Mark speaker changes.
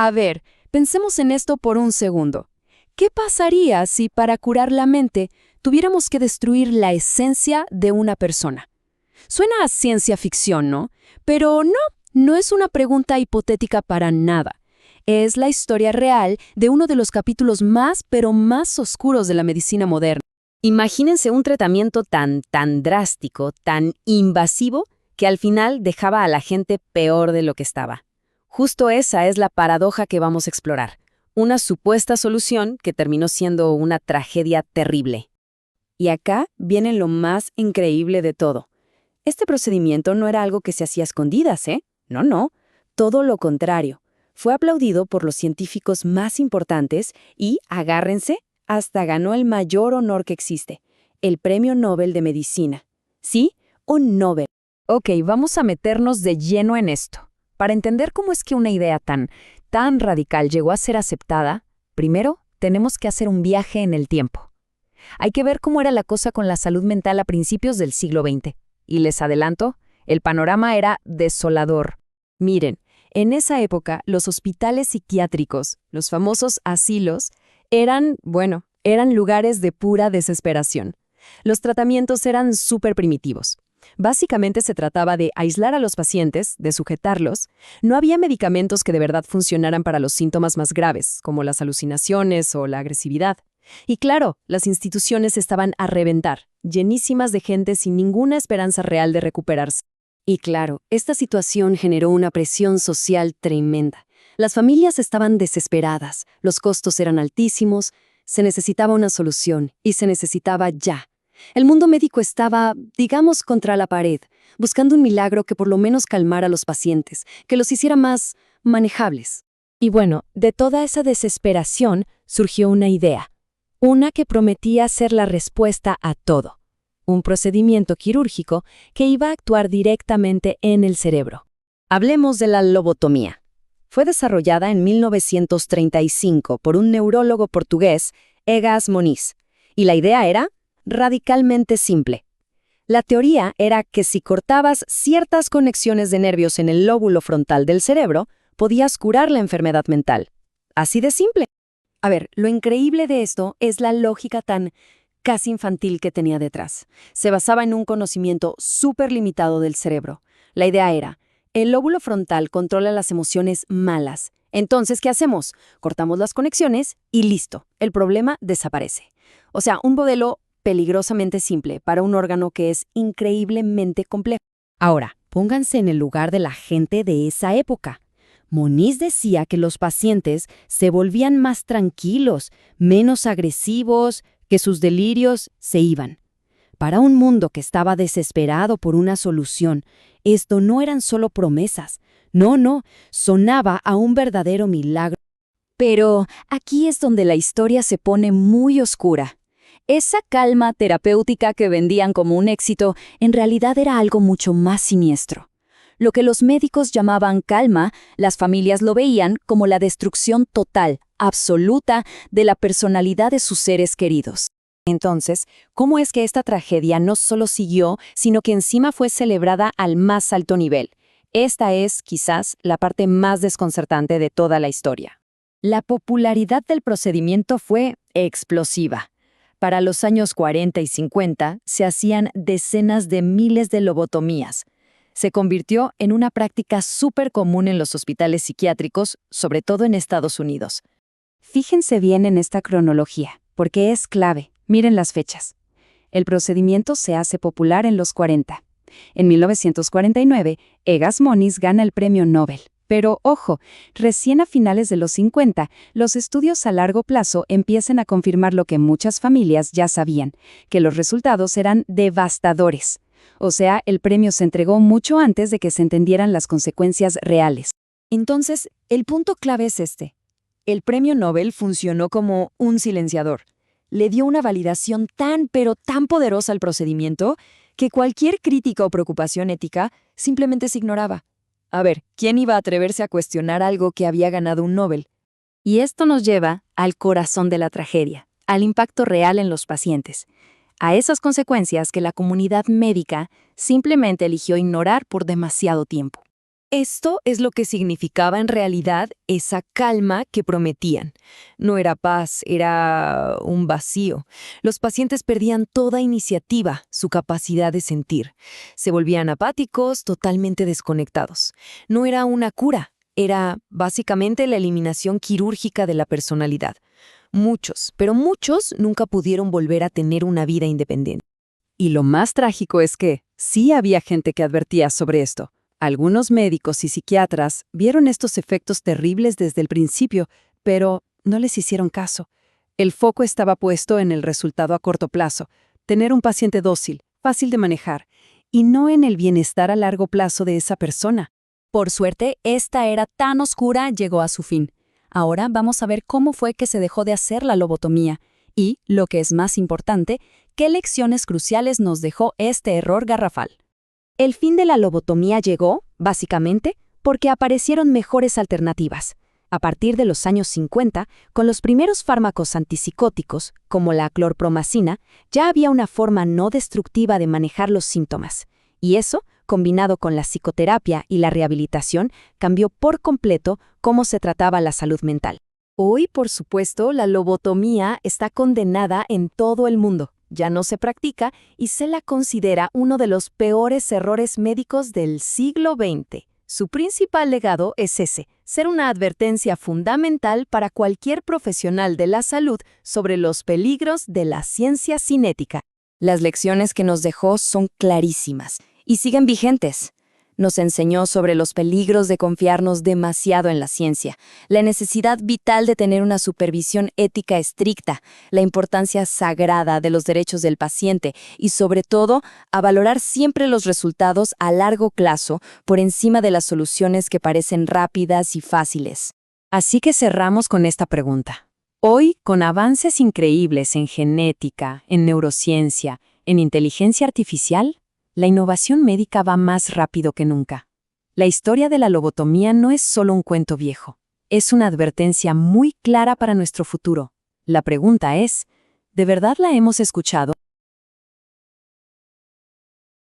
Speaker 1: A ver, pensemos en esto por un segundo. ¿Qué pasaría si para curar la mente tuviéramos que destruir la esencia de una persona? Suena a ciencia ficción, ¿no? Pero no es una pregunta hipotética para nada. Es la historia real de uno de los capítulos más, pero más oscuros de la medicina moderna.
Speaker 2: Imagínense un tratamiento tan drástico, tan invasivo, que al final dejaba a la gente peor de lo que estaba. Justo esa es la paradoja que vamos a explorar. Una supuesta solución que terminó siendo una tragedia terrible. Y acá viene lo más increíble de todo. Este procedimiento no era algo que se hacía a escondidas, ¿eh? No. Todo lo contrario. Fue aplaudido por los científicos más importantes y, agárrense, hasta ganó el mayor honor que existe, el Premio Nobel de Medicina. Sí, un Nobel.
Speaker 1: Ok, vamos a meternos de lleno en esto. Para entender cómo es que una idea tan radical llegó a ser aceptada, primero tenemos que hacer un viaje en el tiempo. Hay que ver cómo era la cosa con la salud mental a principios del siglo XX. Y les adelanto, el panorama era desolador. Miren, en esa época los hospitales psiquiátricos, los famosos asilos, eran lugares de pura desesperación. Los tratamientos eran súper primitivos. Básicamente se trataba de aislar a los pacientes, de sujetarlos. No había medicamentos que de verdad funcionaran para los síntomas más graves, como las alucinaciones o la agresividad. Y claro, las instituciones estaban a reventar, llenísimas de gente sin ninguna esperanza real de recuperarse. Y claro, esta situación generó una presión social tremenda. Las familias estaban desesperadas, los costos eran altísimos, se necesitaba una solución y se necesitaba ya. El mundo médico estaba, digamos, contra la pared, buscando un milagro que por lo menos calmara a los pacientes, que los hiciera más manejables. Y bueno, de toda esa desesperación surgió una idea, una que prometía ser la respuesta a todo. Un procedimiento quirúrgico que iba a actuar directamente en el cerebro. Hablemos de la lobotomía. Fue desarrollada en 1935 por un neurólogo portugués, Egas Moniz, y la idea era radicalmente simple. La teoría era que si cortabas ciertas conexiones de nervios en el lóbulo frontal del cerebro, podías curar la enfermedad mental. Así de simple. A ver, lo increíble de esto es la lógica tan casi infantil que tenía detrás. Se basaba en un conocimiento súper limitado del cerebro. La idea era, el lóbulo frontal controla las emociones malas. Entonces, ¿qué hacemos? Cortamos las conexiones y listo, el problema desaparece. O sea, un modelo peligrosamente simple para un órgano que es increíblemente complejo. Ahora, pónganse en el lugar de la gente de esa época. Moniz decía que los pacientes se volvían más tranquilos, menos agresivos, que sus delirios se iban. Para un mundo que estaba desesperado por una solución, esto no eran solo promesas. No, sonaba a un verdadero milagro. Pero aquí es donde la historia se pone muy oscura. Esa calma terapéutica que vendían como un éxito, en realidad era algo mucho más siniestro. Lo que los médicos llamaban calma, las familias lo veían como la destrucción total, absoluta, de la personalidad de sus seres queridos. Entonces, ¿cómo es que esta tragedia no solo siguió, sino que encima fue celebrada al más alto nivel? Esta es, quizás, la parte más desconcertante de toda la historia. La popularidad del procedimiento fue explosiva. Para los años 40 y 50 se hacían decenas de miles de lobotomías. Se convirtió en una práctica súper común en los hospitales psiquiátricos, sobre todo en Estados Unidos. Fíjense bien en esta cronología, porque es clave. Miren las fechas. El procedimiento se hace popular en los 40. En 1949, Egas Moniz gana el Premio Nobel. Pero, ojo, recién a finales de los 50, los estudios a largo plazo empiezan a confirmar lo que muchas familias ya sabían, que los resultados eran devastadores. O sea, el premio se entregó mucho antes de que se entendieran las consecuencias reales. Entonces, el punto clave es este. El Premio Nobel funcionó como un silenciador. Le dio una validación pero tan poderosa al procedimiento que cualquier crítica o preocupación ética simplemente se ignoraba. A ver, ¿quién iba a atreverse a cuestionar algo que había ganado un Nobel? Y esto nos lleva al corazón de la tragedia, al impacto real en los pacientes, a esas consecuencias que la comunidad médica simplemente eligió ignorar por demasiado tiempo. Esto es lo que significaba en realidad esa calma que prometían. No era paz, era un vacío. Los pacientes perdían toda iniciativa, su capacidad de sentir. Se volvían apáticos, totalmente desconectados. No era una cura, era básicamente la eliminación quirúrgica de la personalidad. Muchos, pero muchos nunca pudieron volver a tener una vida independiente.
Speaker 2: Y lo más trágico es que sí había gente que advertía sobre esto. Algunos médicos y psiquiatras vieron estos efectos terribles desde el principio, pero no les hicieron caso. El foco estaba puesto en el resultado a corto plazo, tener un paciente dócil, fácil de manejar, y no en el bienestar a largo plazo de esa persona.
Speaker 1: Por suerte, esta era tan oscura llegó a su fin. Ahora vamos a ver cómo fue que se dejó de hacer la lobotomía y, lo que es más importante, qué lecciones cruciales nos dejó este error garrafal. El fin de la lobotomía llegó, básicamente, porque aparecieron mejores alternativas. A partir de los años 50, con los primeros fármacos antipsicóticos, como la clorpromacina, ya había una forma no destructiva de manejar los síntomas. Y eso, combinado con la psicoterapia y la rehabilitación, cambió por completo cómo se trataba la salud mental. Hoy, por supuesto, la lobotomía está condenada en todo el mundo. Ya no se practica y se la considera uno de los peores errores médicos del siglo XX. Su principal legado es ese, ser una advertencia fundamental para cualquier profesional de la salud sobre los peligros de la ciencia cinética. Las lecciones que nos dejó son clarísimas y siguen vigentes. Nos enseñó sobre los peligros de confiarnos demasiado en la ciencia, la necesidad vital de tener una supervisión ética estricta, la importancia sagrada de los derechos del paciente y, sobre todo, a valorar siempre los resultados a largo plazo por encima de las soluciones que parecen rápidas y fáciles.
Speaker 2: Así que cerramos con esta pregunta. Hoy, con avances increíbles en genética, en neurociencia, en inteligencia artificial, la innovación médica va más rápido que nunca. La historia de la lobotomía no es solo un cuento viejo, es una advertencia muy clara para nuestro futuro. La pregunta es, ¿de verdad la hemos escuchado?